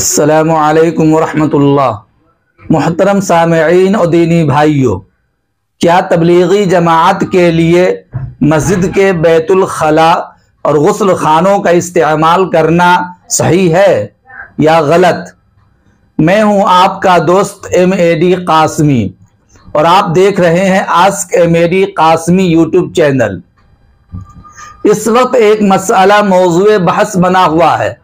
अस्सलामु अलैकुम वरहमतुल्लाह। मुहतरम सामईन और दीनी भाइयों, क्या तबलीगी जमात के लिए मस्जिद के बैतुल खला और गुस्ल खानों का इस्तेमाल करना सही है या गलत? मैं हूं आपका दोस्त MAD कासमी और आप देख रहे हैं ask MAD Qasmi YouTube channel. इस वक्त एक मसला मौजूए बहस बना हुआ है,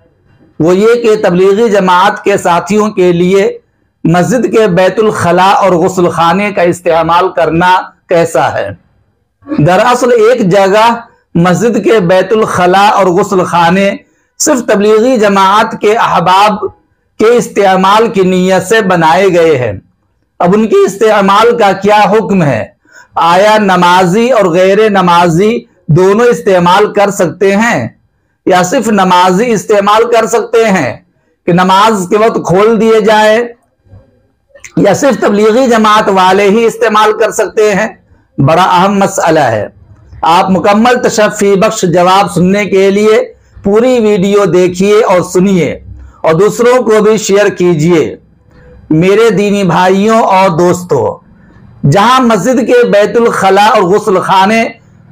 वो ये कि तबलीगी जमात के साथियों के लिए मस्जिद के बैतुल खला और गुस्ल खाने का इस्तेमाल करना कैसा है। दरअसल एक जगह मस्जिद के बैतुल खला और गुस्ल खाने सिर्फ तबलीगी जमात के अहबाब के इस्तेमाल की नीयत से बनाए गए हैं। अब उनके इस्तेमाल का क्या हुक्म है? आया नमाजी और गैर नमाजी दोनों इस्तेमाल कर सकते हैं या सिर्फ नमाजी इस्तेमाल कर सकते हैं कि नमाज के वक्त खोल दिए जाए, या सिर्फ तबलीगी जमात वाले ही इस्तेमाल कर सकते हैं? बड़ा अहम मसला है। आप मुकम्मल तशफ़ी बख्श जवाब सुनने के लिए पूरी वीडियो देखिए और सुनिए और दूसरों को भी शेयर कीजिए। मेरे दीनी भाइयों और दोस्तों, जहां मस्जिद के बैतुल खला और गुस्ल खाने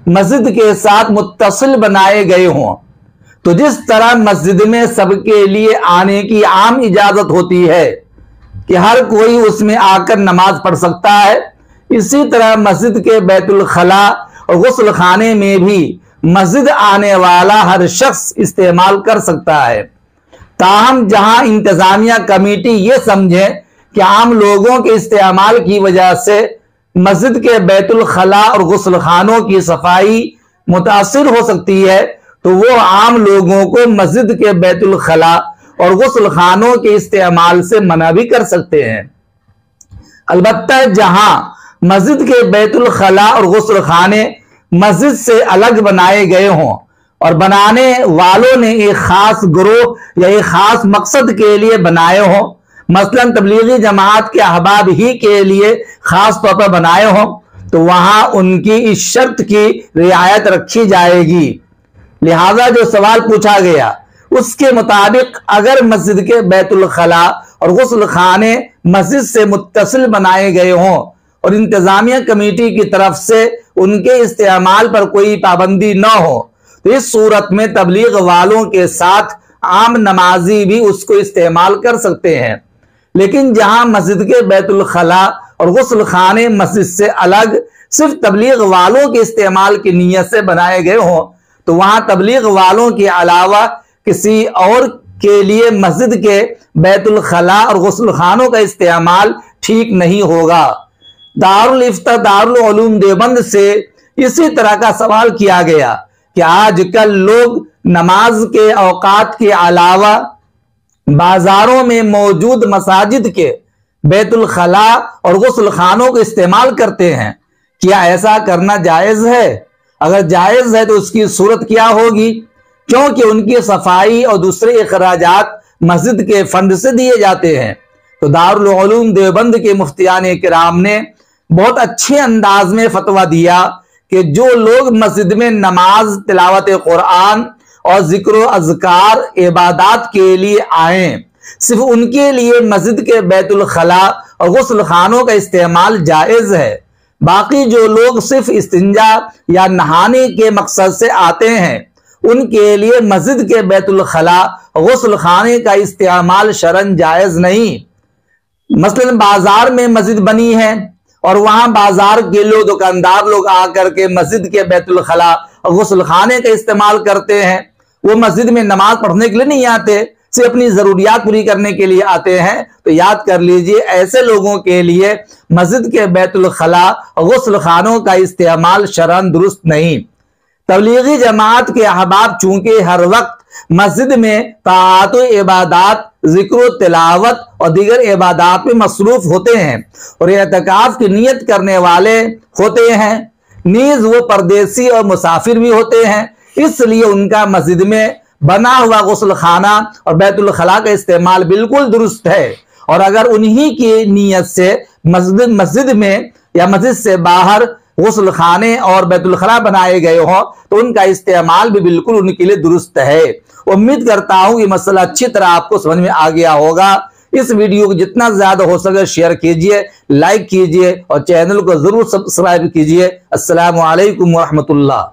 मस्जिद के साथ मुत्तसिल बनाए गए हों, तो जिस तरह मस्जिद में सबके लिए आने की आम इजाजत होती है कि हर कोई उसमें आकर नमाज पढ़ सकता है, इसी तरह मस्जिद के बैतुल खला और गुस्ल खाने में भी मस्जिद आने वाला हर शख्स इस्तेमाल कर सकता है। ताहम जहां इंतजामिया कमेटी ये समझे कि आम लोगों के इस्तेमाल की वजह से मस्जिद के बैतुल खला और गुस्ल खानों की सफाई मुतासिर हो सकती है, तो वो आम लोगों को मस्जिद के बैतुल खला और गुस्ल खानों के इस्तेमाल से मना भी कर सकते हैं। अलबत्ता जहां मस्जिद के बैतुल खला और गुस्ल खाने मस्जिद से अलग बनाए गए हों और बनाने वालों ने एक खास ग्रोह या एक खास मकसद के लिए बनाए हों, मसलन तबलीगी जमात के अहबाब ही के लिए खास तौर पर बनाए हों, तो वहां उनकी इस शर्त की रियायत रखी जाएगी। लिहाजा जो सवाल पूछा गया उसके मुताबिक अगर मस्जिद के बैतुल खला और गुस्ल खाने मस्जिद से मुत्तसिल बनाए गए हों और इंतजामिया कमेटी की तरफ से उनके इस्तेमाल पर कोई पाबंदी न हो, तो इस सूरत में तबलीग वालों के साथ आम नमाजी भी उसको इस्तेमाल कर सकते हैं। लेकिन जहां मस्जिद के बैतुल खला और गुस्ल खाने मस्जिद से अलग सिर्फ तबलीग वालों के इस्तेमाल की नीयत से बनाए गए हों, तो वहां तबलीग वालों के अलावा किसी और के लिए मस्जिद के बैतुल खला और गुस्ल खानों का इस्तेमाल ठीक नहीं होगा। दारुल इफ्ता दारुल उलूम देवबंद से इसी तरह का सवाल किया गया कि आजकल लोग नमाज के औकात के अलावा बाजारों में मौजूद मसाजिद के बैतुल खला और गुस्ल खानों को इस्तेमाल करते हैं। क्या ऐसा करना जायज है? अगर जायज है तो उसकी सूरत क्या होगी? क्योंकि उनकी सफाई और दूसरे अखराजात मस्जिद के फंड से दिए जाते हैं। तो दारुल उलूम देवबंद के मुफ्तियान किराम ने बहुत अच्छे अंदाज में फतवा दिया कि जो लोग मस्जिद में नमाज, तिलावत कुरान और जिक्र अज़कार इबादत के लिए आए, सिर्फ उनके लिए मस्जिद के बैतुल खला और गुस्ल खानों का इस्तेमाल जायज है। बाकी जो लोग सिर्फ इस्तिंजा या नहाने के मकसद से आते हैं, उनके लिए मस्जिद के बैतुल खला और गुस्ल खाने का इस्तेमाल शरन जायज नहीं। मसलन बाजार में मस्जिद बनी है और वहां बाजार के लोग, दुकानदार लोग आकर के मस्जिद के बैतुल खला और गुस्ल खाने का इस्तेमाल करते हैं। वो मस्जिद में नमाज पढ़ने के लिए नहीं आते, सिर्फ अपनी जरूरियात पूरी करने के लिए आते हैं। तो याद कर लीजिए, ऐसे लोगों के लिए मस्जिद के बैतुल खला और गुस्ल खानों का इस्तेमाल शरन दुरुस्त नहीं। तबलीगी जमात के अहबाब चूंकि हर वक्त मस्जिद में ताअत इबादत, जिक्र, तिलावत और दीगर इबादत में मसरूफ होते हैं और एतकाफ की नियत करने वाले होते हैं, नीज वो परदेसी और मुसाफिर भी होते हैं, इसलिए उनका मस्जिद में बना हुआ गुस्ल खाना और बैतुल खला का इस्तेमाल बिल्कुल दुरुस्त है। और अगर उन्हीं की नीयत से मस्जिद में या मस्जिद से बाहर गुस्ल खाने और बैतुल खला बनाए गए हों तो उनका इस्तेमाल भी बिल्कुल उनके लिए दुरुस्त है। उम्मीद करता हूं ये मसला अच्छी तरह आपको समझ में आ गया होगा। इस वीडियो को जितना ज्यादा हो सके शेयर कीजिए, लाइक कीजिए और चैनल को जरूर सब्सक्राइब कीजिए। अस्सलामु अलैकुम व रहमतुल्लाह।